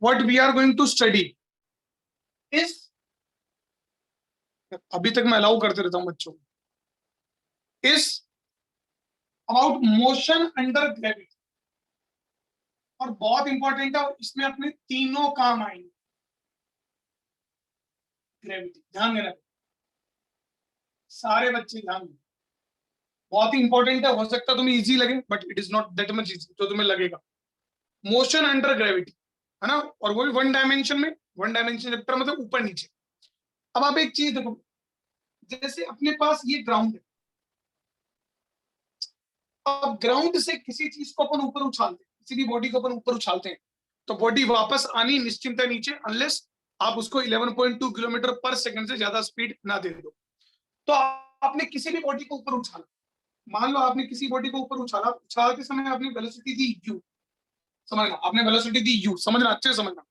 what we are going to study is, अभी तक मैं अलाउ करते रहता हूं बच्चों को, is about motion under gravity। और बहुत इंपॉर्टेंट है, और इसमें अपने तीनों काम आएंगे। ग्रेविटी ध्यान देना, सारे बच्चे ध्यान दें, बहुत ही इंपॉर्टेंट है। हो सकता है तुम्हें इजी लगे, but it is not that much easy जो तुम्हें लगेगा। मोशन अंडर ग्रेविटी है ना, और वो भी वन डायमेंशन में। वन डायमेंशन चैप्टर मतलब ऊपर नीचे। अब आप एक चीज देखो, जैसे अपने पास ये ग्राउंड है, अब ग्राउंड से किसी चीज को अपन ऊपर उछालते हैं, किसी भी बॉडी को अपन ऊपर उछालते हैं, तो बॉडी वापस आनी निश्चिंत है नीचे, अनलेस आप उसको 11.2 किलोमीटर पर सेकंड से ज्यादा स्पीड ना दे दो। तो आपने किसी भी बॉडी को ऊपर उछाला, मान लो आपने किसी बॉडी को ऊपर उछाला, उछालते समय आपने वेलोसिटी दी u, समझना, आपने वेलोसिटी दी u, समझना, अच्छे से समझना।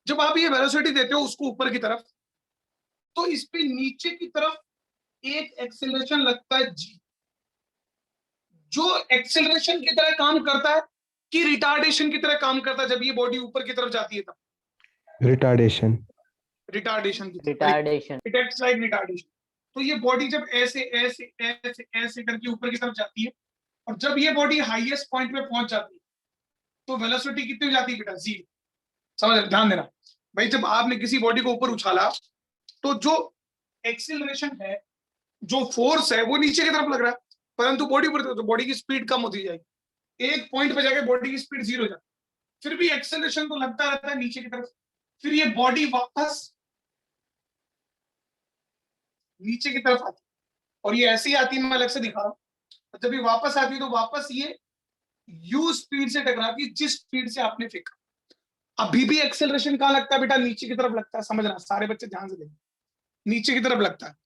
जब आप ये वेलोसिटी देते हो उसको ऊपर की तरफ, तो इस पे नीचे की तरफ एक एक्सेलरेशन लगता है g, जो एक्सेलरेशन की तरह काम करता है कि रिटार्डेशन की तरह काम करता है। जब ये बॉडी ऊपर की तरफ जाती है तब रिटार्डेशन। रिटार्डेशन की तरफ, retardation. It acts like retardation. तो ये बॉडी जब ऐसे ऐसे ऐसे ऐसे करके ऊपर की तरफ जाती है, और जब ये बॉडी हाईएस्ट पॉइंट पे पहुंच जाती है, तो वेलोसिटी कितनी हो जाती है बेटा, जीरो। समझ, ध्यान देना भाई, जब आपने किसी बॉडी को ऊपर उछाला, तो जो एक्सीलरेशन है, जो फोर्स है, वो नीचे की तरफ लग रहा है, परंतु बॉडी पर तो बॉडी की स्पीड कम होती जाएगी। एक पॉइंट पे जाके बॉडी की स्पीड जीरो हो जाती है, फिर भी एक्सेलरेशन तो लगता रहता है नीचे की तरफ। फिर ये बॉडी वापस नीचे की तरफ आती है, और ये ऐसी आती है, मैं अलग से दिखा रहा हूँ। जब ये वापस आती है, तो वापस ये यू स्पीड से टकराती है, जिस स्पीड से आपने फेंका। अभी भी एक्सेलरेशन कहाँ लगता है बेटा, नीचे की तरफ लगता है। समझना, सारे बच्चे ध्यान से देखें, नीचे की तरफ लगता है।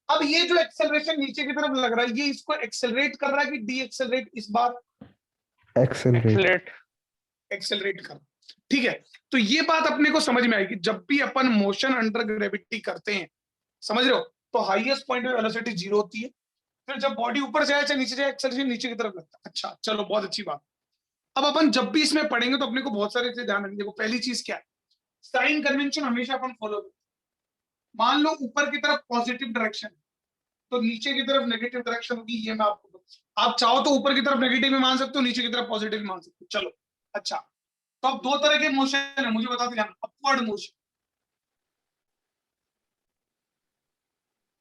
अब ये जो एक्सेलरेशन नीचे की तरफ लग रहा है, ये इसको एक्सेलरेट कर रहा है कि डी एक्सेलरेट, इस बात एक्सेलरेट। एक्सेलरेट कर, ठीक है। तो ये बात अपने को समझ में आएगी जब भी अपन मोशन अंडर ग्रेविटी करते हैं, समझ रहे हो। तो हाईएस्ट पॉइंट पे वेलोसिटी जीरो होती है, फिर जब बॉडी ऊपर जाए चाहे नीचे जाए, एक्सेलरेशन नीचे की तरफ लगता है। अच्छा चलो, बहुत अच्छी बात। अब अपन जब भी इसमें पढ़ेंगे तो अपने को बहुत सारे चीजें ध्यान रखनी। देखो, पहली चीज क्या है, साइन कन्वेंशन हमेशा अपन फॉलो करते हैं। मान लो ऊपर की तरफ पॉजिटिव डायरेक्शन, तो नीचे की तरफ नेगेटिव डायरेक्शन होगी, ये मैं आपको बताऊं। आप चाहो तो ऊपर की तरफ नेगेटिव भी मान सकते हो, नीचे की तरफ पॉजिटिव भी मान सकते हो। चलो अच्छा, तो अब दो तरह के मोशन है, मुझे बताते जाना। अपवर्ड मोशन,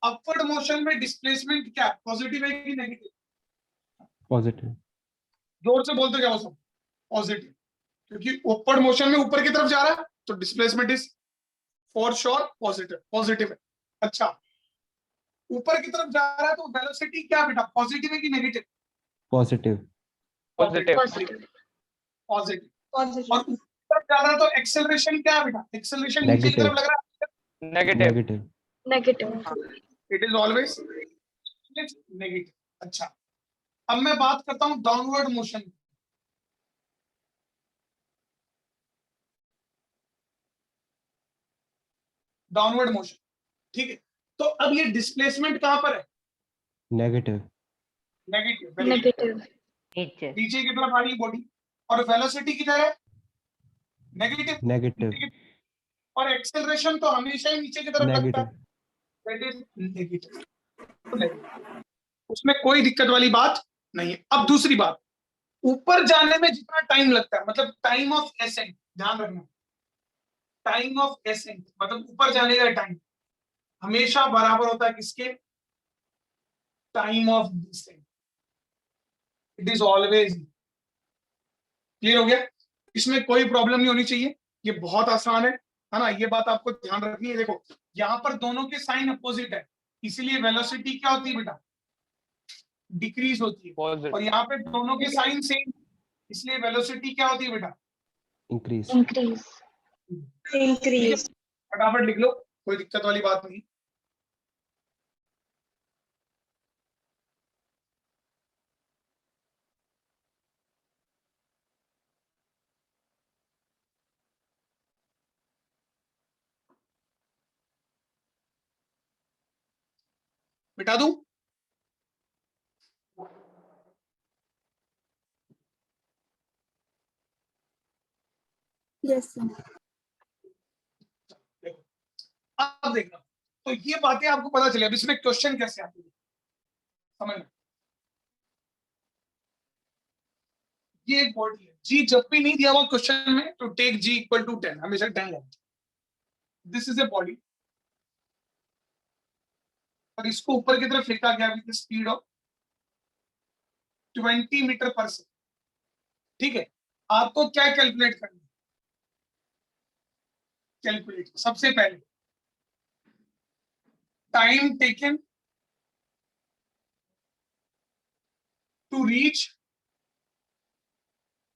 अपवर्ड मोशन में डिस्प्लेसमेंट क्या है, पॉजिटिव है कि नेगेटिव? पॉजिटिव। जोर से बोलते जाओ सब, पॉजिटिव। क्योंकि अपवर्ड मोशन में ऊपर की तरफ जा रहा है, तो displacement is for sure positive, positive है। अच्छा, ऊपर की तरफ जा रहा है, तो वेलोसिटी क्या बेटा, पॉजिटिव है कि नेगेटिव? पॉजिटिव। पॉजिटिव। पॉजिटिव। और ऊपर जा रहा है, तो एक्सेलरेशन क्या है बेटा, एक्सेलरेशन नीचे की तरफ लग रहा है, negative. Negative. It is always negative. अच्छा, अब मैं बात करता हूं डाउनवर्ड मोशन। डाउनवर्ड मोशन, ठीक है। तो अब ये डिस्प्लेसमेंट कहां पर है, नेगेटिव। नेगेटिव। नेगेटिव। नीचे। नीचे की तरफ आ रही है बॉडी, और वेलोसिटी किधर है, नेगेटिव। नेगेटिव। और एक्सेलरेशन तो हमेशा ही नीचे की तरफ लगता है, नेगेटिव। That is negative. उसमें कोई दिक्कत वाली बात नहीं है। अब दूसरी बात, ऊपर जाने में जितना टाइम लगता है, मतलब टाइम ऑफ एसेंट, ध्यान रखना, टाइम ऑफ एसेंट मतलब ऊपर जाने का टाइम हमेशा बराबर होता है किसके, time of descent. It is always clear हो गया, इसमें कोई प्रॉब्लम नहीं होनी चाहिए, ये बहुत आसान है ना। ये बात आपको ध्यान रखनी है। देखो, यहाँ पर दोनों के साइन अपोजिट है, इसलिए वेलोसिटी क्या होती है बेटा, डिक्रीज होती है। और यहाँ पे दोनों के साइन सेम, इसलिए वेलोसिटी क्या होती है बेटा, इंक्रीज। इंक्रीज। इंक्रीज। फटाफट लिख लो, कोई दिक्कत वाली बात नहीं। मिटा दूं, Yes, sir. देखो, अब देखना, तो ये बातें आपको पता चली। अब इसमें क्वेश्चन कैसे आते हैं समझना। ये एक बॉडी है, जी जब भी नहीं दिया हुआ क्वेश्चन में तो टेक जी इक्वल टू 10, हमेशा 10 लेते। दिस इज ए बॉडी और इसको ऊपर की तरफ फेंका गया with speed of 20 metre per second. ठीक है, आपको क्या कैलकुलेट करना है? कैलकुलेट सबसे पहले time taken to reach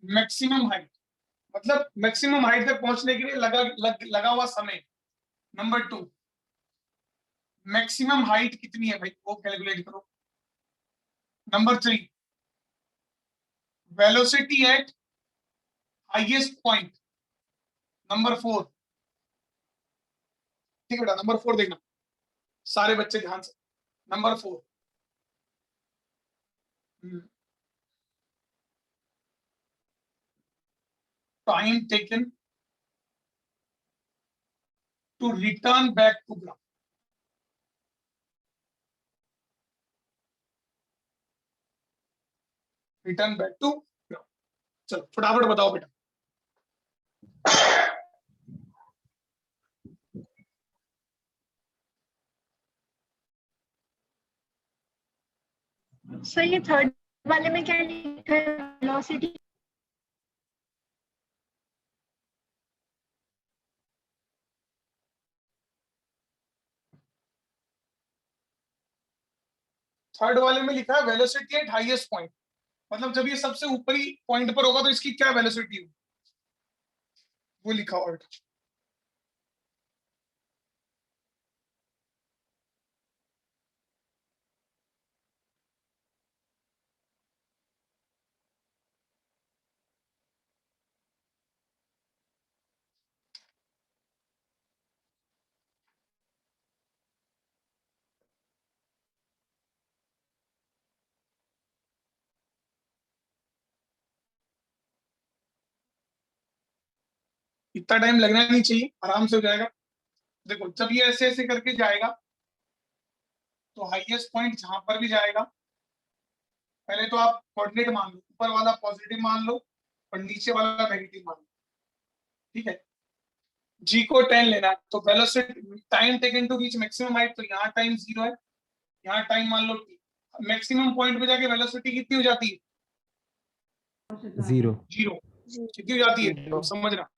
maximum height, मतलब मैक्सिमम हाइट तक पहुंचने के लिए लगा हुआ समय। नंबर 2, मैक्सिमम हाइट कितनी है भाई, वो कैलकुलेट करो। Number 3, velocity at highest point. Number 4, ठीक है बेटा, नंबर 4 देखना सारे बच्चे ध्यान से। Number 4, time taken to return back to ground. Return back to ground. चलो फटाफट बताओ बेटा। सर ये थर्ड वाले में क्या लिखा है? वेलोसिटी। थर्ड वाले में लिखा है वेलोसिटी एट हाईएस्ट पॉइंट, मतलब जब ये सबसे ऊपरी पॉइंट पर होगा तो इसकी क्या वेलोसिटी होगी, वो लिखा हुआ बेटा। इतना टाइम लगना नहीं चाहिए, आराम से हो जाएगा। देखो जब ये ऐसे ऐसे करके जाएगा तो हाईएस्ट पॉइंट जहां पर भी जाएगा, पहले तो आप कोऑर्डिनेट मान लो, ऊपर वाला पॉजिटिव मान लो और नीचे वाला नेगेटिव मान लो। ठीक है, जी को 10 लेना है तो velocity time taken to reach maximum height, तो यहाँ टाइम 0 है, यहाँ टाइम मान लो t। मैक्सिमम पॉइंट पे जाके वेलोसिटी कितनी हो जाती है? 0 0 कितनी हो जाती है, तो समझना।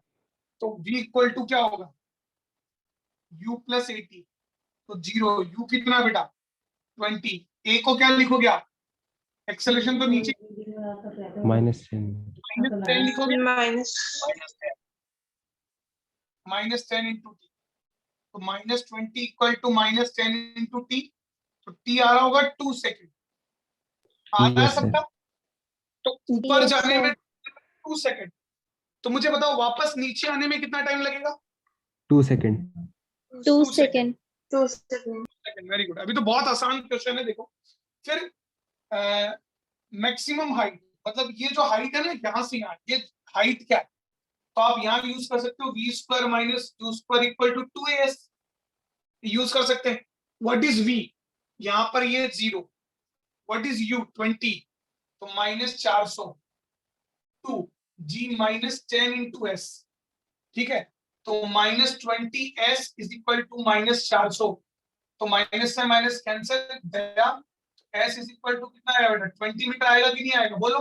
तो v इक्वल टू क्या होगा, u प्लस 80, तो 0, u कितना बेटा 20, a को क्या लिखोगे आप, एक्सेलरेशन तो नीचे -10 -10 लिखोगे, माइनस -10 इंटू टी, तो -20 इक्वल टू -10 इंटू टी, तो टी आ रहा होगा 2 सेकेंड। आ रहा है Yes, sir. सबका? तो ऊपर Yes, जाने sir. में 2 सेकेंड, तो मुझे बताओ वापस नीचे आने में कितना टाइम लगेगा? 2 second 2 2 second 2 second. Very good, अभी तो बहुत आसान क्वेश्चन है। देखो फिर मैक्सिमम हाइट, मतलब ये जो हाइट है ना यहाँ से यहाँ, ये हाइट क्या है, तो आप यहाँ यूज कर सकते हो v square minus u square equal to 2as use कर सकते हैं। व्हाट इज v, यहाँ पर ये 0, व्हाट इज u 20, तो -400 2 g -10 इंटू s। ठीक है, तो -20s इज इक्वल टू -400, तो माइनस से माइनस कैंसिल गया, s इज इक्वल टू कितना आएगा बेटा, 20 मीटर आएगा कि नहीं आएगा, बोलो।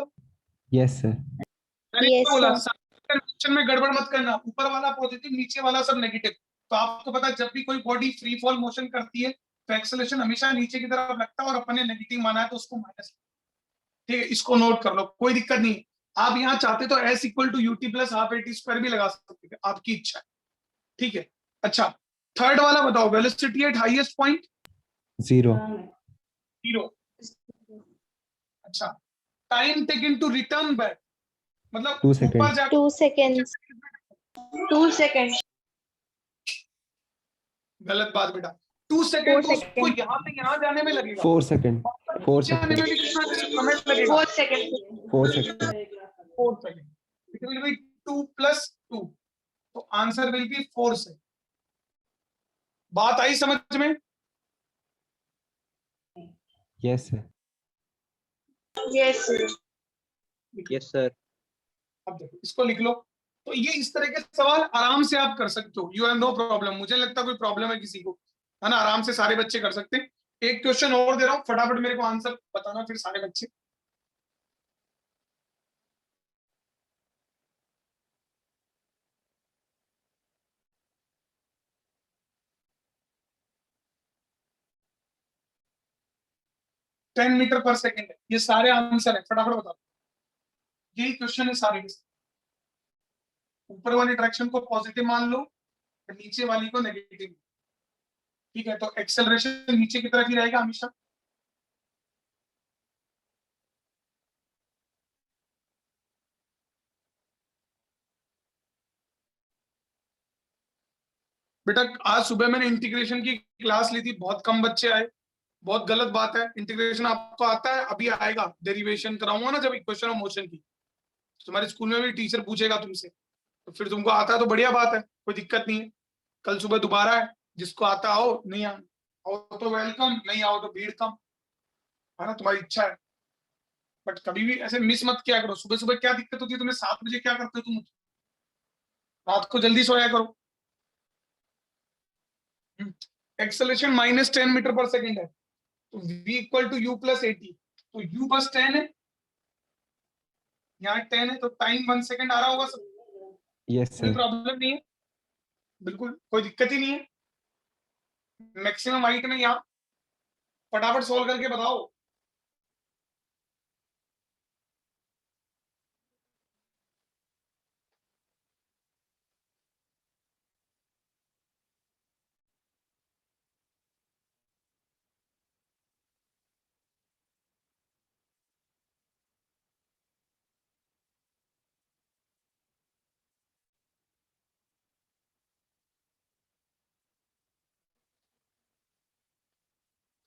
यस सर मैंने Yes, क्या बोला, sir. क्वेश्चन में गड़बड़ मत करना, ऊपर वाला पॉजिटिव नीचे वाला सब नेगेटिव। तो आपको पता है जब भी कोई बॉडी फ्री फॉल मोशन करती है तो एक्सेलरेशन हमेशा नीचे की तरफ लगता है, और अपने नेगेटिव माना है तो उसको माइनस। ठीक है, इसको नोट कर लो, कोई दिक्कत नहीं। आप यहाँ चाहते तो s equal to u t plus half a t square भी लगा सकते हैं, आपकी इच्छा है। ठीक है, अच्छा थर्ड वाला बताओ, वेलोसिटी एट हाईएस्ट पॉइंट 0 0। अच्छा, time taken to return back, मतलब 2 सेकंड ऊपर जाकर 2 seconds 2 seconds गलत बात बेटा, 2 सेकंड 4 तो उसको seconds यहाँ से यहाँ जाने में लगेगा, 4 सेकंड 4 नीचे आने में सेकंड भी कितना समय लगेगा, 4 seconds 4 second 4 second. It will be 2 + 2, answer will be force है। बात आई समझ में? Yes, sir. Yes, sir. Yes, sir. अब देखो इसको लिख लो। तो ये इस तरह के सवाल आराम से आप कर सकते हो, यू हैव नो प्रॉब्लम। मुझे लगता कोई प्रॉब्लम है किसी को, है ना? आराम से सारे बच्चे कर सकते हैं। एक क्वेश्चन और दे रहा हूं, फटाफट मेरे को आंसर बताना फिर सारे बच्चे। टेन मीटर पर सेकेंड है, ये सारे आंसर है, फटाफट बताओ। यही क्वेश्चन है सारे के सारे। ऊपर वाली डायरेक्शन को पॉजिटिव मान लो, नीचे वाली को नेगेटिव। ठीक है, तो एक्सेलरेशन नीचे की तरफ ही रहेगा हमेशा। बेटा आज सुबह मैंने इंटीग्रेशन की क्लास ली थी, बहुत कम बच्चे आए, बहुत गलत बात है। इंटीग्रेशन आपको आता है? अभी आएगा, डेरिवेशन कराऊंगा ना जब इक्वेशन ऑफ मोशन की, तुम्हारे स्कूल में भी टीचर पूछेगा तुमसे, तो फिर तुमको आता है तो बढ़िया बात है, कोई दिक्कत नहीं है। कल सुबह दोबारा है, जिसको आता आओ, नहीं आओ तो वेलकम, नहीं आओ तो भीड़ कम, है ना? तुम्हारी इच्छा है। बट कभी भी ऐसे मिस मत किया करो। सुबह सुबह क्या दिक्कत होती है तुम्हें? 7 बजे क्या करते हो तुम? रात को जल्दी सोया करो। एक्सेलरेशन -10 मीटर पर सेकेंड है, तो v equal to u plus 80, तो u बस 10 है, यहाँ 10 है, तो टाइम 1 सेकेंड आ रहा होगा सब। Yes, कोई sir. प्रॉब्लम नहीं है, बिल्कुल कोई दिक्कत ही नहीं है। मैक्सिमम हाइट में यहाँ फटाफट सोल्व करके बताओ।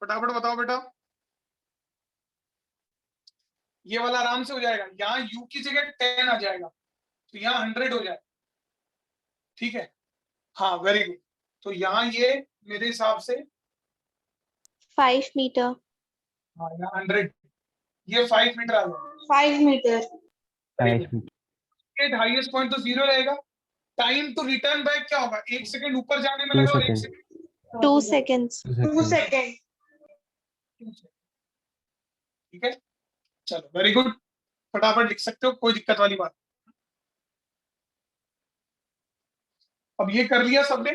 फटाफट बताओ बेटा। ये वाला आराम से हो जाएगा, यहाँ u की जगह 10 आ जाएगा, तो यहाँ 100 हो जाए। ठीक है, हाँ वेरी गुड। तो यहाँ ये मेरे हिसाब से 5 meter. हाँ यहाँ 100, ये 5 मीटर आ जाएगा। 5 meter. 5 meter. हाईएस्ट पॉइंट तो 0 रहेगा। टाइम टू रिटर्न बैक क्या होगा? 1 सेकंड ऊपर जाने में 2 लगा और 1 seconds. Second 2 seconds. 2 seconds. seconds. ठीक है, चलो वेरी गुड, फटाफट लिख सकते हो, कोई दिक्कत वाली बात। अब ये कर लिया सबने,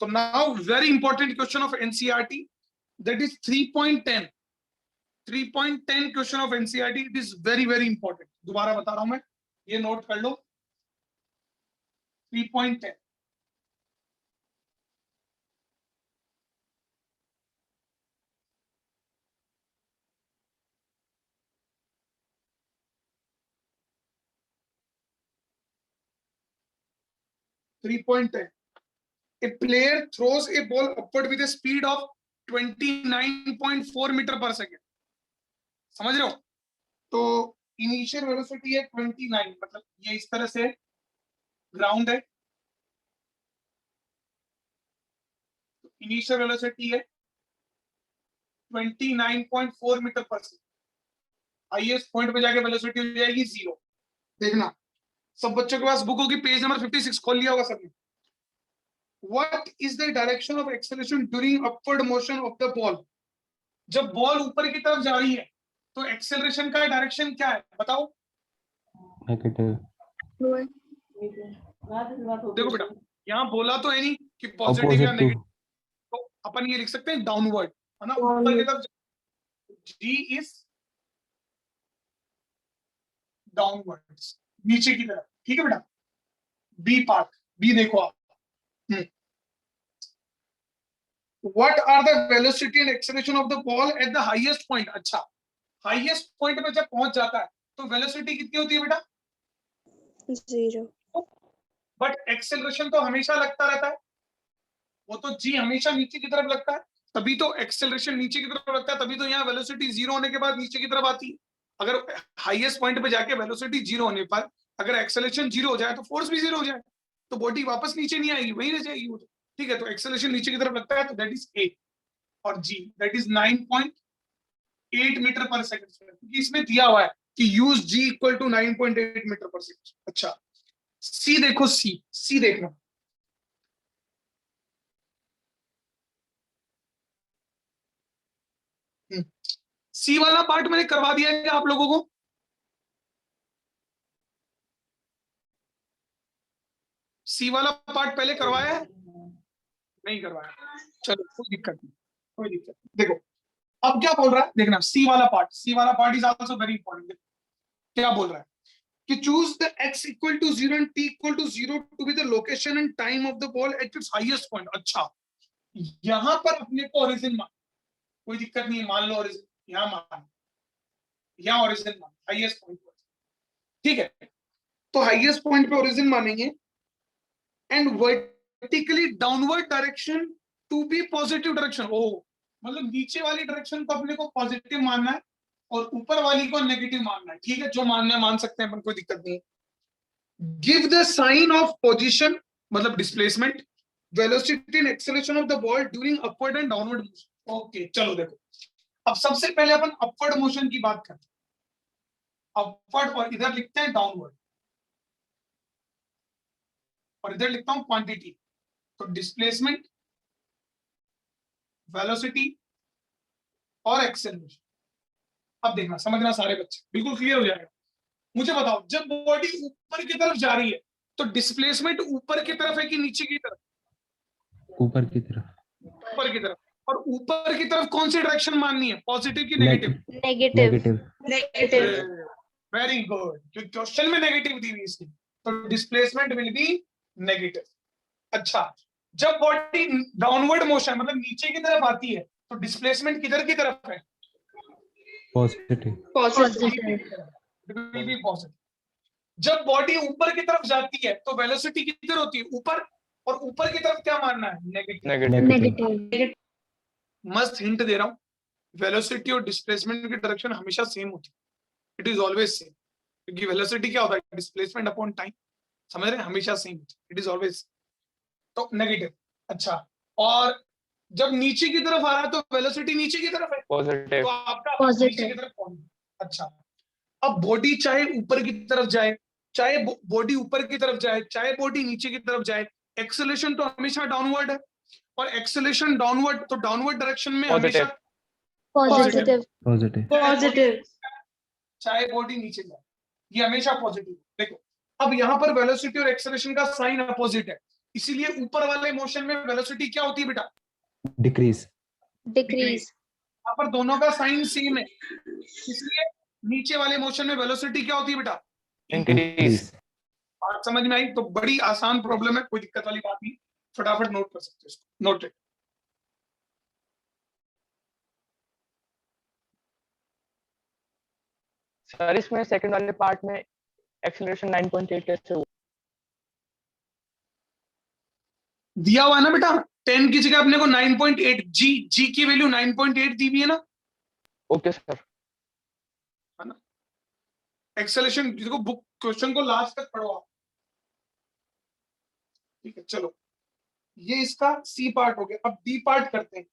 तो now very important question of NCERT, that is 3.10। 3.10 question of NCERT, it is very very important. दोबारा बता रहा हूं मैं, ये नोट कर लो। 3.10 3.10 A player throws a ball upward with a speed of 29.4 metre पर सेकेंड। समझ रहे हो? तो इनिशियल वेलोसिटी है 29, मतलब ये इस तरह से ग्राउंड है, इनिशियल वेलोसिटी है 29.4 मीटर पर सेकेंड। हाईएस्ट पॉइंट पे जाके वेलोसिटी हो जाएगी 0। देखना सब बच्चों के पास बुक होगी, पेज नंबर 56 खोल लिया होगा सबने। What is the direction of acceleration during upward motion of the ball? जब बॉल ऊपर की तरफ जा रही है तो एक्सेलरेशन का डायरेक्शन क्या है बताओ? Negative. देखो बेटा, यहाँ बोला तो है नहीं कि पॉजिटिव या Opposite to. नेगेटिव, तो अपन ये लिख सकते हैं डाउनवर्ड, है ना? ऊपर की तरफ G इज डाउनवर्ड्स, नीचे की तरफ। ठीक है बेटा, बी पार्ट, बी देखो आप। What are the velocity and acceleration of the ball at the highest point? अच्छा, हाईएस्ट पॉइंट पे जब पहुंच जाता है तो वेलोसिटी कितनी होती है बेटा? 0. बट एक्सेलरेशन तो हमेशा लगता रहता है, वो तो जी हमेशा नीचे की तरफ लगता है, तभी तो एक्सेलरेशन नीचे की तरफ लगता है, तभी तो यहाँ वेलोसिटी 0 होने के बाद नीचे की तरफ आती है। अगर हाईएस्ट पॉइंट पे जाके वेलोसिटी 0 होने पर अगर एक्सेलरेशन 0 हो जाए तो फोर्स भी 0 हो जाए। तो बॉडी वापस नीचे नहीं आएगी, वहीं रह जाएगी वो तो। ठीक है, तो एक्सेलरेशन नीचे की तरफ लगता है, तो दैट इज ए, और g that is 9.8 meter per second square, क्योंकि इसमें दिया हुआ है कि use g equal to 9.8 meter per second. अच्छा, सी देखो, सी देखना। सी वाला पार्ट मैंने करवा दिया है आप लोगों को। सी वाला पार्ट पहले करवाया है, नहीं करवाया? चलो कोई दिक्कत नहीं, कोई दिक्कत नहीं। देखो अब क्या बोल रहा है, देखना सी वाला पार्ट, सी वाला part is also very important. क्या बोल रहा है कि choose the x equal to 0 and t equal to 0 to be the location and time of the ball at its highest point. अच्छा, यहां पर अपने को ओरिजिन मान, कोई दिक्कत नहीं है, मान लो ओरिजिन, यहां मान, यहां ओरिजिन मान, हाईएस्ट पॉइंट। ठीक है, तो हाईएस्ट पॉइंट पे ओरिजिन मानेंगे and vertically downward direction to be positive direction. ओ मतलब नीचे वाली डायरेक्शन को अपने को पॉजिटिव मानना है और ऊपर वाली को नेगेटिव मानना है। ठीक है, जो मानना है मान सकते हैं अपन, कोई दिक्कत नहीं है। Give the sign of position, मतलब displacement, velocity and acceleration of the ball during upward and downward motion. Okay, चलो देखो, अब सबसे पहले अपन अपवर्ड मोशन की बात करते हैं। अपवर्ड, और इधर लिखते हैं डाउनवर्ड, और इधर लिखता हूं क्वांटिटी। तो डिस्प्लेसमेंट, वेलोसिटी और एक्सेलरेशन। अब देखना, समझना सारे बच्चे, बिल्कुल क्लियर हो जाएगा। मुझे बताओ, जब बॉडी ऊपर की तरफ जा रही है तो डिस्प्लेसमेंट ऊपर की तरफ है कि नीचे की तरफ? ऊपर की तरफ। ऊपर की तरफ। और ऊपर की तरफ कौन सी डायरेक्शन माननी है, पॉजिटिव की negative? Negative. Negative. Negative. Very good, क्योंकि क्वेश्चन में नेगेटिव दी हुई इसकी, तो डिस्प्लेसमेंट विल बी नेगेटिव। अच्छा, जब बॉडी डाउनवर्ड मोशन मतलब नीचे की तरफ आती है तो डिस्प्लेसमेंट किधर की तरफ है? Positive. Positive. Will be positive. जब बॉडी ऊपर की तरफ जाती है तो वेलोसिटी किधर होती है? ऊपर। और ऊपर की तरफ क्या मानना है? नेगेटिव। नेगेटिव। नेगेटिव। मस्त हिंट दे रहा हूं, वेलोसिटी और डिस्प्लेसमेंट की डायरेक्शन हमेशा सेम होती है, इट इज ऑलवेज सेम, क्योंकि वेलोसिटी क्या होता है? डिस्प्लेसमेंट अपॉन टाइम, समझ रहे हैं, हमेशा सेम, इट इज ऑलवेज, तो नेगेटिव। अच्छा, और जब नीचे की तरफ आ रहा है तो वेलोसिटी नीचे की तरफ है, पॉजिटिव। तो आपका Positive. नीचे की तरफ पॉजिटिव। अच्छा, अब बॉडी चाहे ऊपर की तरफ जाए, चाहे बॉडी ऊपर की तरफ जाए, चाहे बॉडी नीचे की तरफ जाए, एक्सेलरेशन तो हमेशा डाउनवर्ड है, और एक्सेलरेशन डाउनवर्ड, तो डाउनवर्ड डायरेक्शन में हमेशा पॉजिटिव। पॉजिटिव। पॉजिटिव। चाहे बॉडी नीचे जाए, ये हमेशा पॉजिटिव। देखो अब यहाँ पर वेलोसिटी और एक्सेलरेशन का साइन अपोजिट है, इसीलिए ऊपर वाले मोशन में वेलोसिटी क्या होती है बेटा? डिक्रीज। डिक्रीज। यहाँ पर दोनों का साइन सेम है, इसलिए नीचे वाले मोशन में वेलोसिटी क्या होती है बेटा? इंक्रीज। बात समझ में आई? तो बड़ी आसान प्रॉब्लम है, कोई दिक्कत वाली बात नहीं, फटाफट नोट कर सकते हो इसको, नोट इट। सर इसमें सेकंड वाले पार्ट में एक्सेलरेशन 9.8 कैसे हुआ? दिया हुआ है ना बेटा, 10 की जगह अपने को 9.8, जी की वैल्यू 9.8 दी हुई है ना, ओके सर। है ना? एक्सेलरेशन देखो, बुक क्वेश्चन को लास्ट तक पढ़ो आप, ठीक है? चलो, ये इसका सी पार्ट हो गया, अब डी पार्ट करते हैं।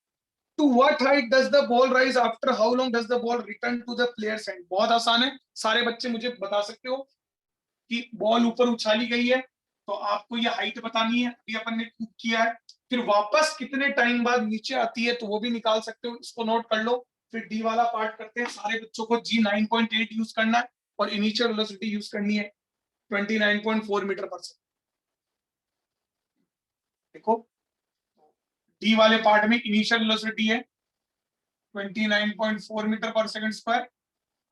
To what height does the ball rise after how long does the ball return to the player's hand? बहुत आसान है, सारे बच्चे मुझे बता सकते हो कि बॉल ऊपर उछाली गई है तो आपको ये हाइट बतानी है, अभी अपन ने कूक किया है, फिर वापस कितने टाइम बाद नीचे आती है तो वो भी निकाल सकते हो, इसको नोट कर लो। फिर डी वाला पार्ट करते हैं, सारे बच्चों को जी 9.8 यूज करना है और इनिशियल वेलोसिटी यूज करनी है 29.4 मीटर पर सेकंड। देखो डी वाले पार्ट में इनिशियल वेलोसिटी है 29.4 मीटर पर सेकंड स्क्वायर,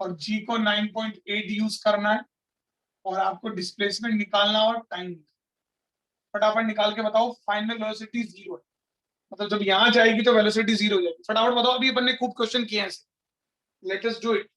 और जी को 9.8 यूज करना है, और आपको डिस्प्लेसमेंट निकालना और टाइम। फटाफट निकाल के बताओ, फाइनल वेलोसिटी 0 है, मतलब जब यहां जाएगी तो वेलोसिटी 0 हो जाएगी। फटाफट बताओ, अभी अपन ने खूब क्वेश्चन किए हैं, let us do it.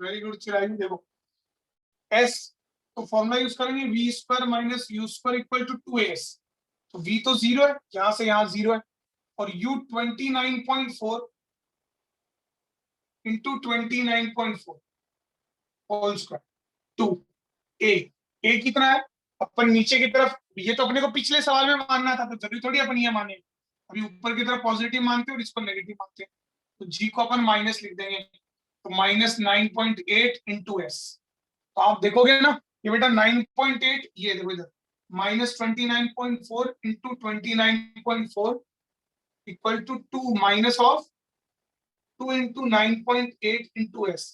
Very good चिरायु। देखो एस तो फॉर्मूला यूज करेंगे v square minus u square equal to 2as। तो v तो 0 है, यहां से यहां 0 है, और u 29.4 into 29.4 whole square 2 a कितना है अपन नीचे की तरफ, ये तो अपने को पिछले सवाल में मानना था, तो जरूरी थोड़ी अपन ये माने। अभी ऊपर की तरफ पॉजिटिव मानते हैं और इसको नेगेटिव मानते हैं, तो g को अपन माइनस लिख देंगे, तो माइनस 9.8 इंटू एस। तो आप देखोगे ना ये बेटा 9.8, ये देखो इधर minus 29.4 into 29.4 equal to 2 minus of 2 into 9.8 into s.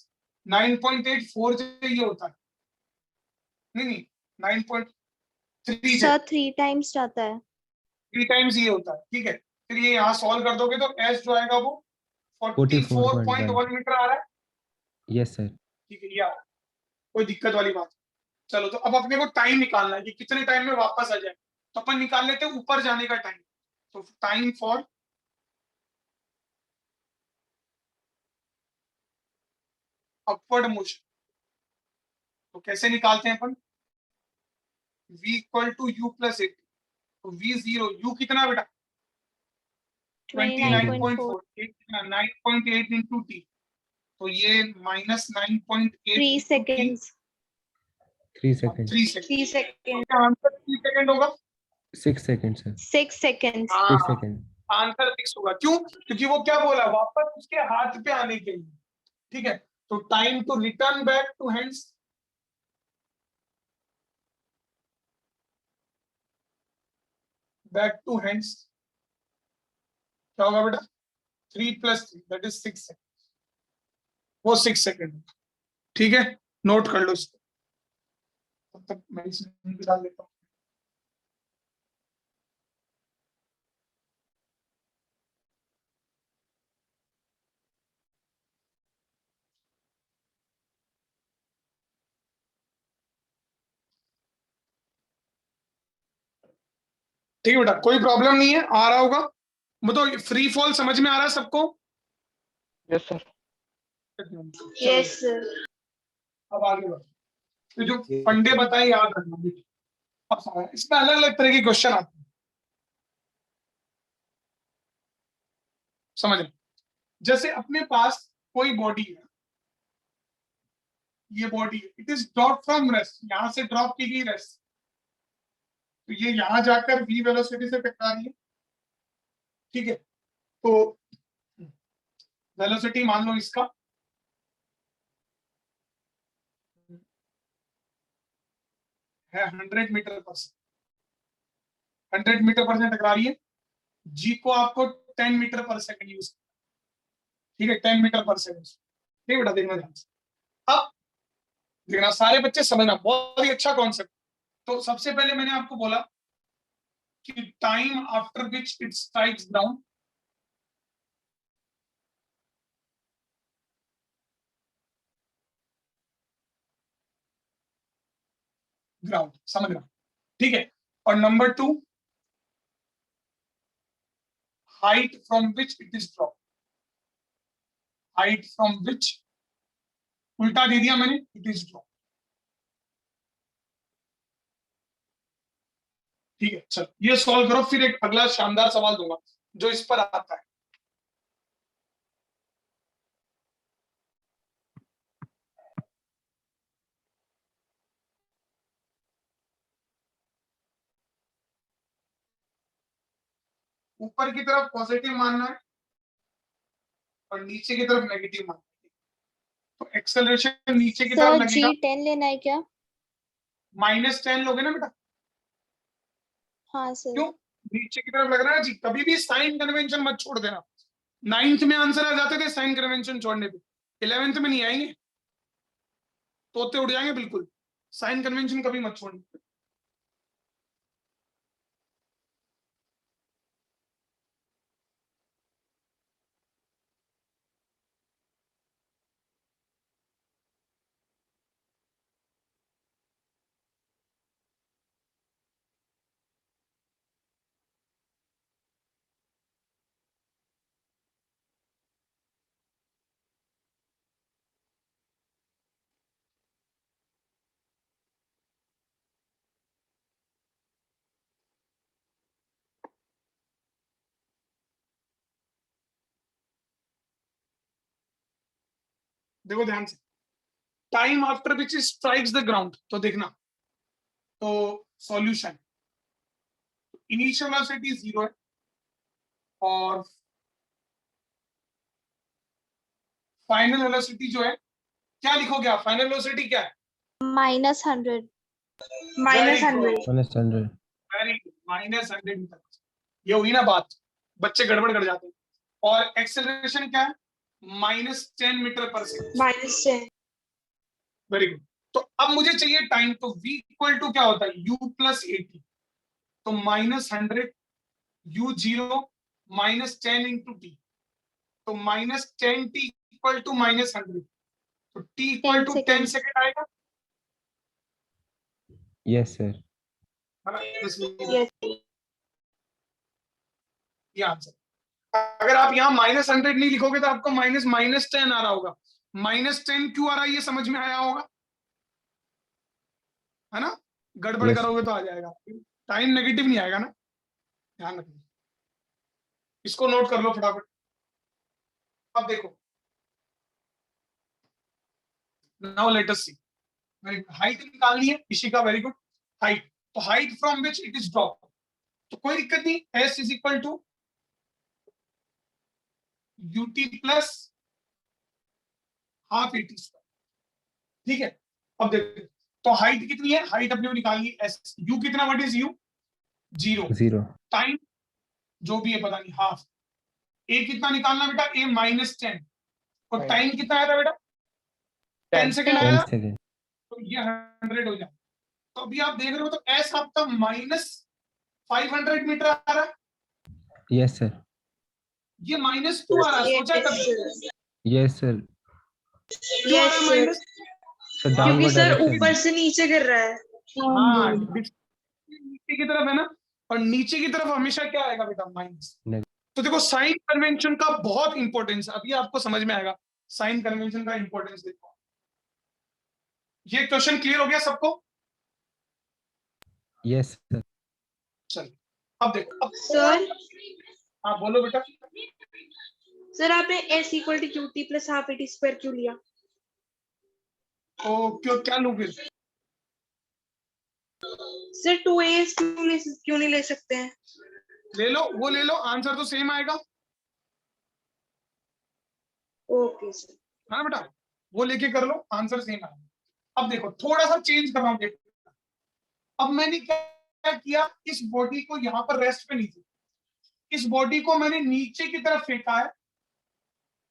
9.8 4 से ये होता है, नहीं 9.3 से सर 3 टाइम्स जाता है। 3 टाइम्स ये होता है। ठीक है, फिर ये यहाँ सॉल्व कर दोगे तो एस जो आएगा वो 44.1 मीटर आ रहा है। Yes sir. ठीक है, ये आ रहा है, कोई दिक्कत वाली बात। चलो तो अब अपने को टाइम निकालना है कि कितने टाइम में वापस आ जाए, तो अपन निकाल लेते हैं ऊपर जाने का टाइम। तो टाइम फॉर अपवर्ड मोशन, तो कैसे निकालते हैं अपन, v equal to u plus 80। तो v 0, u कितना बेटा 29.4 29.4, 9.8 इंटू टी, तो ये minus 9.8 3 seconds 3 second 3 second. 3 second क्या आंसर 3 सेकेंड होगा? 6 second sir. 6 seconds 6 second. Answer 6 होगा। क्यों? क्योंकि वो क्या बोला, वापस उसके हाथ पे आने के लिए। ठीक है, तो time to return back to hands, back to hands क्या होगा बेटा 3 प्लस 3 दैट इज 6 सेकेंड, वो 6 सेकेंड। ठीक है, नोट कर लो इसको, तब तक मैं इसमें भी डाल देता हूँ। ठीक है बेटा, कोई प्रॉब्लम नहीं है, आ रहा होगा। मतलब फ्री फॉल समझ में आ रहा है सबको? Yes sir. Yes sir. अब आगे बढ़ो, तो जो फंडे बताए याद रखना बेटा। अब इसमें अलग अलग तरह के क्वेश्चन आते हैं, समझ लो। जैसे अपने पास कोई बॉडी है, ये बॉडी है, it is drop from rest, यहां से ड्रॉप की गई रेस्ट, तो ये यहां जाकर v वेलोसिटी से टकरा रही है। ठीक है, तो वेलोसिटी मान लो इसका है 100 meter per second, 100 meter per second टकरा रही है। जी को आपको 10 मीटर पर सेकंड यूज, ठीक है 10 मीटर पर सेकंड। ठीक बेटा, देखना ध्यान से। अब देखना सारे बच्चे समझना, बहुत ही अच्छा कॉन्सेप्ट। तो सबसे पहले मैंने आपको बोला कि time after which it strikes ground, ground समझना। ठीक है, और number 2 height from which it is drop, height from विच, उल्टा दे दिया मैंने, इट इज ड्रॉप। ठीक है, चलो ये सॉल्व करो, फिर एक अगला शानदार सवाल दूंगा जो इस पर आता है। ऊपर की तरफ पॉजिटिव मानना है और नीचे की तरफ नेगेटिव मानना है। तो एक्सेलरेशन नीचे की तरफ सर लगेगा, G10 लेना है क्या? -10 लोगे ना बेटा। हाँ सर। क्यों? नीचे की तरफ लग रहा है जी, कभी भी साइन कन्वेंशन मत छोड़ देना। 9th में आंसर आ जाते थे साइन कन्वेंशन छोड़ने पे, 11th में नहीं आएंगे, तोते उड़ जाएंगे बिल्कुल। साइन कन्वेंशन कभी मत छोड़ना। देखो ध्यान से, time after which strikes the ground, तो देखना, तो सॉल्यूशन, इनिशियल वेलोसिटी 0 है और फाइनल वेलोसिटी जो है, क्या लिखोगे आप? फाइनल वेलोसिटी क्या है? -100. -100. -100. Very good, -100 meter. ये हुई ना बात, बच्चे गड़बड़ कर जाते हैं। और एक्सेलरेशन क्या है? -10 meter per second. -10. Very good. तो अब मुझे चाहिए टाइम, तो v इक्वल टू क्या होता है? u प्लस 80, तो -100 u0 -10 इंटू टी, तो -10t इक्वल टू -100, तो t इक्वल टू 10 सेकेंड आएगा, Yes, sir. है ना? Yes. ये आंसर। अगर आप यहाँ -100 नहीं लिखोगे तो आपको -10 आ रहा होगा। -10 क्यों आ रहा है ये समझ में आया होगा, है ना? गड़बड़ Yes. करोगे तो आ जाएगा, टाइम नेगेटिव नहीं आएगा ना, ध्यान रखना। इसको नोट कर लो फटाफट। अब देखो, now let us see, height निकालनी है इशिका, वेरी गुड। हाइट, तो height from which it is drop, तो कोई दिक्कत नहीं, s is equal to ut plus half AT square, ठीक है? अब देखो, तो हाइट कितनी है? हाइट अपने को निकालनी है s, u कितना, व्हाट इज u? 0। 0. टाइम जो भी है पता नहीं, हाफ। a कितना निकालना बेटा? a -10, और टाइम कितना आया था बेटा? 10 सेकेंड आया, 10 seconds. तो ये 100 हो जाए। तो अभी आप देख रहे हो, तो s आपका -500 मीटर आ रहा है, Yes, sir. ये -2 आ रहा है, सोचा कभी? Yes, sir. क्यों आ रहा है माइनस? So क्योंकि downward सर direction. ऊपर से नीचे गिर रहा है. हाँ, नीचे की तरफ है ना, और नीचे की तरफ हमेशा क्या आएगा बेटा? माइनस। Negative. तो देखो, साइन कन्वेंशन का बहुत इंपॉर्टेंस, अभी आपको समझ में आएगा साइन कन्वेंशन का इंपॉर्टेंस। देखो, ये क्वेश्चन क्लियर हो गया सबको? Yes, sir. चलो, अब देखो, अब सर हाँ बोलो बेटा। सर आपने s equal to qt plus half AT square क्यों लिया? तो क्यों, क्या लूँ फिर? सर 2as क्यों नहीं ले सकते हैं? ले लो, वो ले लो, आंसर तो सेम आएगा, ओके सर. है ना बेटा? वो लेके कर लो, आंसर सेम आएगा। अब देखो, थोड़ा सा चेंज कर रहा हूँ, देखो अब मैंने क्या किया, इस बॉडी को यहाँ पर रेस्ट पे नहीं थी, इस बॉडी को मैंने नीचे की तरफ फेंका है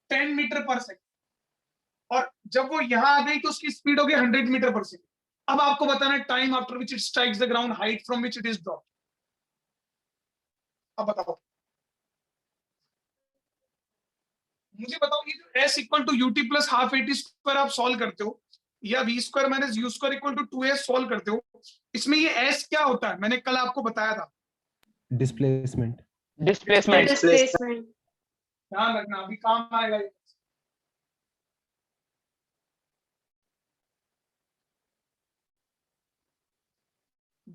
10 मीटर पर सेकंड, और जब वो यहाँ आ गई तो उसकी स्पीड हो गई 100 मीटर पर सेकंड। अब आपको बताना है time after which it strikes the ground, height from which it is drop. अब बताओ मुझे, बताओ ये जो s equal to ut plus half AT square आप सॉल्व करते हो, या v square minus u square equal to 2s solve करते हो, इसमें ये s क्या होता है? मैंने कल आपको बताया था, Displacement. डिस्प्लेसमेंट। डिस्प्लेसमेंट. ध्यान रखना, अभी काम आएगा ये।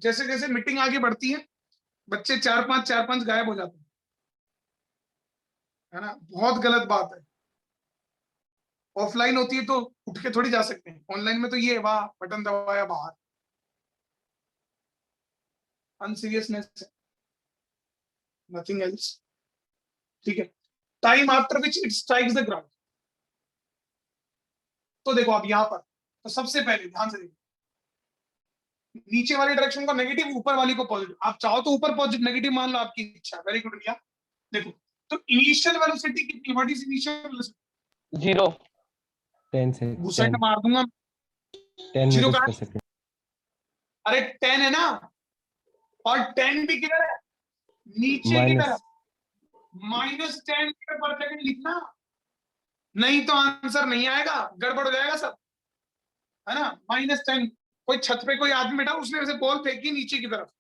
जैसे जैसे मीटिंग आगे बढ़ती है, बच्चे 4-5 गायब हो जाते हैं, है ना? बहुत गलत बात है। ऑफलाइन होती है तो उठ के थोड़ी जा सकते हैं, ऑनलाइन में तो ये वाह बटन दबाया बाहर, अनसीरियसनेस है, नथिंग एल्स, ठीक है? Time after which it strikes the ground, तो देखो अब यहाँ पर, तो सबसे पहले ध्यान से देखो, नीचे वाली डायरेक्शन को नेगेटिव, ऊपर वाली को पॉजिटिव। आप चाहो तो ऊपर पॉजिटिव नेगेटिव मान लो, आपकी इच्छा। वेरी गुड भैया। देखो, तो इनिशियल वेलोसिटी कितनी, what is initial velocity? 0। 10 seconds. घुसेट मार दूंगा। 10 जीरो meters का, per second. अरे 10 है ना, और 10 भी किधर है? नीचे की तरफ। -10 मीटर पर सेकंड लिखना, नहीं तो आंसर नहीं आएगा, गड़बड़ हो जाएगा सब, है ना? -10, कोई छत पे कोई आदमी बैठा, उसने ऐसे बॉल फेंकी नीचे की तरफ,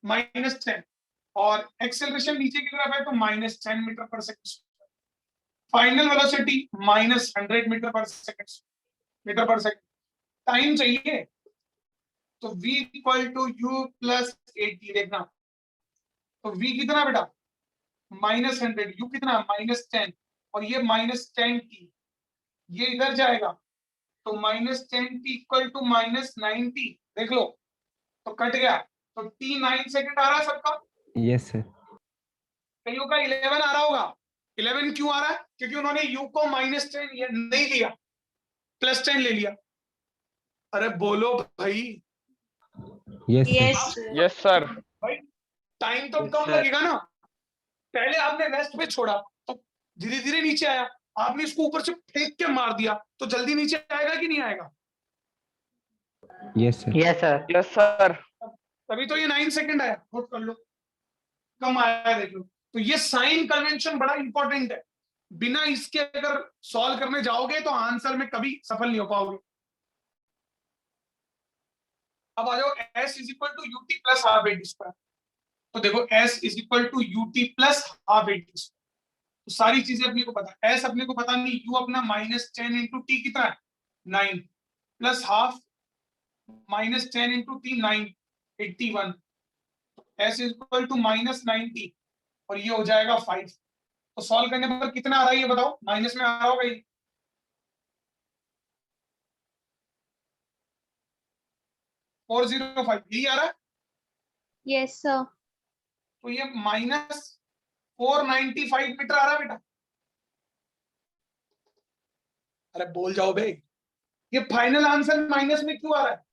-10, और एक्सेलरेशन नीचे की तरफ है, तो -10 meter per second. Final velocity -100 meter per second. Time चाहिए, तो v equal to u plus 80, देखना, तो v कितना बेटा? -100, u कितना? -10, और ये -10t, ये इधर जाएगा तो -10t इक्वल टू -90, देख लो तो कट गया, तो t 9 सेकंड आ रहा है सबका, Yes, sir. कईयों का 11 आ रहा होगा। 11 क्यों आ रहा है? क्योंकि उन्होंने u को -10 नहीं लिया, +10 ले लिया। अरे बोलो भाई, Yes, sir. Yes sir. Yes sir. भाई टाइम तो Yes, कम sir. लगेगा ना। पहले आपने वेस्ट पे छोड़ा तो धीरे धीरे नीचे आया, आपने इसको ऊपर से फेंक के मार दिया तो जल्दी नीचे आएगा कि नहीं आएगा? Yes, sir. Yes, sir. Yes sir. तभी तो ये 9 सेकंड आया, नोट कर लो, कम आया देख लो। तो ये साइन कन्वेंशन बड़ा इंपॉर्टेंट है, बिना इसके अगर सॉल्व करने जाओगे तो आंसर में कभी सफल नहीं हो पाओगे। अब आ जाओ s is equal to u t plus half a t square. तो देखो s is equal to u t plus half a t square, तो सारी चीजें अपने को पता, s अपने को पता नहीं, u अपना -10 इंटू टी कितना है 9 plus half -10 into t 9 81, s is equal to -90 और ये हो जाएगा 5। तो सॉल्व करने पर कितना आ रहा है ये बताओ, माइनस में आ रहा होगा ये, -405 यही आ रहा है। Yes, sir. तो ये -495 मीटर आ रहा है बेटा। अरे बोल जाओ बे, ये फाइनल आंसर माइनस में क्यों आ रहा है?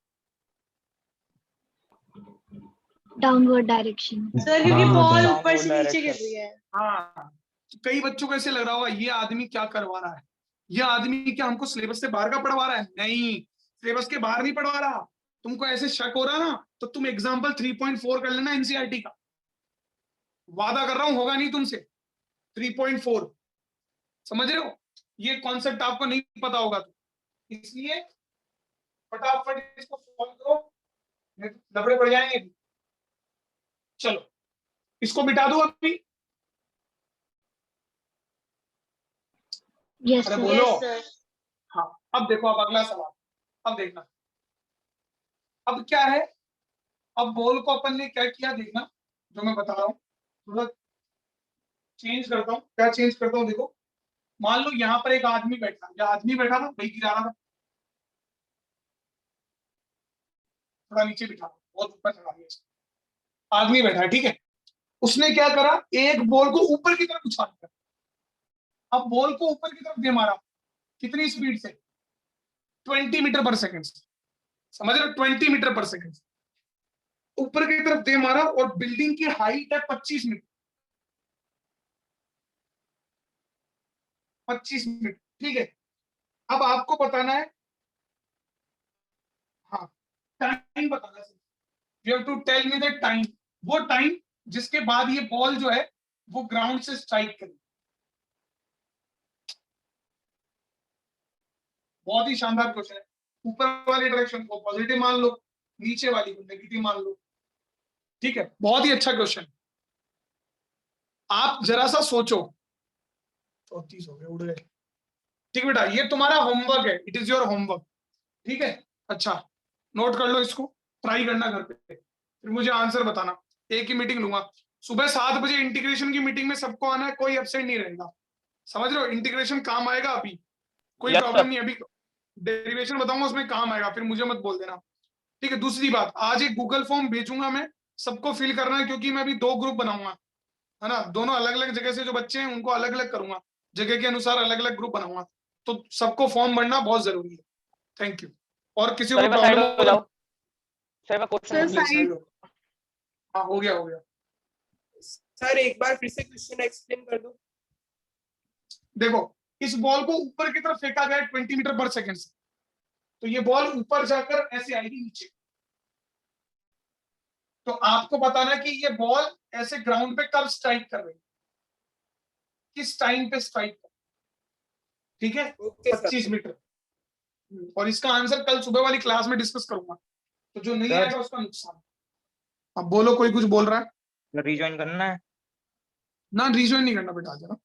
Downward direction. सर क्योंकि Downward बॉल direction. ऊपर से नीचे Direction. गिर रही है। हाँ, तो कई बच्चों को ऐसे लग रहा होगा ये आदमी क्या करवा रहा है, ये आदमी क्या हमको सिलेबस से बाहर का पढ़वा रहा है? नहीं, सिलेबस के बाहर नहीं पढ़वा रहा। तुमको ऐसे शक हो रहा ना तो तुम एग्जाम्पल 3.4 कर लेना एनसीईआरटी का, वादा कर रहा हूं होगा नहीं तुमसे। 3.4 समझ रहे हो, ये कॉन्सेप्ट आपको नहीं पता होगा तो इसलिए फटाफट इसको सॉल्व करो, नहीं तो लफड़े पड़ जाएंगे। चलो इसको मिटा दो अभी। Yes, अरे sir. बोलो। Yes sir. हाँ, अब देखो, अब अगला सवाल, अब देखना, अब क्या है, अब बॉल को अपन ने क्या किया देखना, जो मैं बता रहा हूँ थोड़ा चेंज करता हूँ। क्या चेंज करता हूँ देखो, मान लो यहाँ पर एक आदमी बैठा, या आदमी बैठा था भाई, गिरा रहा था, थोड़ा नीचे बिठा, बहुत ऊपर चढ़ा दिया इसको। आदमी बैठा है, ठीक है, उसने क्या करा, एक बॉल को ऊपर की तरफ उछाल दिया। अब बॉल को ऊपर की तरफ दे मारा, कितनी स्पीड से? 20 मीटर पर सेकंड, समझ रहे हो, 20 मीटर पर सेकंड ऊपर की तरफ दे मारा, और बिल्डिंग की हाइट है 25 मीटर, 25 मीटर, ठीक है। अब आपको बताना है, हाँ टाइम बताना है, you have to tell me the time, वो टाइम जिसके बाद ये बॉल जो है वो ग्राउंड से स्ट्राइक करे। बहुत ही शानदार क्वेश्चन है। ऊपर वाली डायरेक्शन को पॉजिटिव मान लो, नीचे वाली को नेगेटिव मान लो, ठीक है, बहुत ही अच्छा क्वेश्चन। आप जरा सा सोचो, 34 हो गए, उड़ गए, ठीक बेटा, ये तुम्हारा होमवर्क है, इट इज योर होमवर्क, ठीक है। अच्छा नोट कर लो इसको, ट्राई करना घर पे, फिर मुझे आंसर बताना। एक ही मीटिंग लूंगा, सुबह 7 बजे इंटीग्रेशन की मीटिंग में सबको आना है, कोई एब्सेंट नहीं रहेगा, समझ रहे हो, इंटीग्रेशन काम आएगा अभी, कोई Yes, प्रॉब्लम sir. नहीं, अभी डेरिवेशन बताऊंगा उसमें काम आएगा, फिर मुझे मत बोल देना, ठीक है। दूसरी बात, आज एक गूगल फॉर्म भेजूंगा मैं, सबको फिल करना है, क्योंकि मैं अभी 2 ग्रुप बनाऊंगा, है ना, दोनों अलग अलग जगह से जो बच्चे हैं उनको अलग अलग करूंगा, जगह के अनुसार अलग अलग ग्रुप बनाऊंगा, तो सबको फॉर्म भरना बहुत जरूरी है। Thank you. और किसी को सर एक बार साइड प्रॉब्लम हो जाओ, सर एक बार सर क्वेश्चन साइड। हाँ हो गया, हो गया। सर एक बार फिर से क्वेश्चन एक्सप्लेन कर दो। देखो इस बॉल को ऊपर की तरफ फेंका गया 20 मीटर पर सेकंड से, तो ये बॉल ऊपर जाकर ऐसे आएगी नीचे, तो आपको बताना कि ये बॉल ऐसे ग्राउंड पे कब स्ट्राइक कर रही है, किस टाइम पे स्ट्राइक कर, ठीक है, ओके 25 मीटर। और इसका आंसर कल सुबह वाली क्लास में डिस्कस करूंगा, तो जो नहीं सर। आएगा उसका नुकसान। अब बोलो, कोई कुछ बोल रहा है? रिज्वाइन करना है। ना रिज्वाइन नहीं करना बेटा, जरा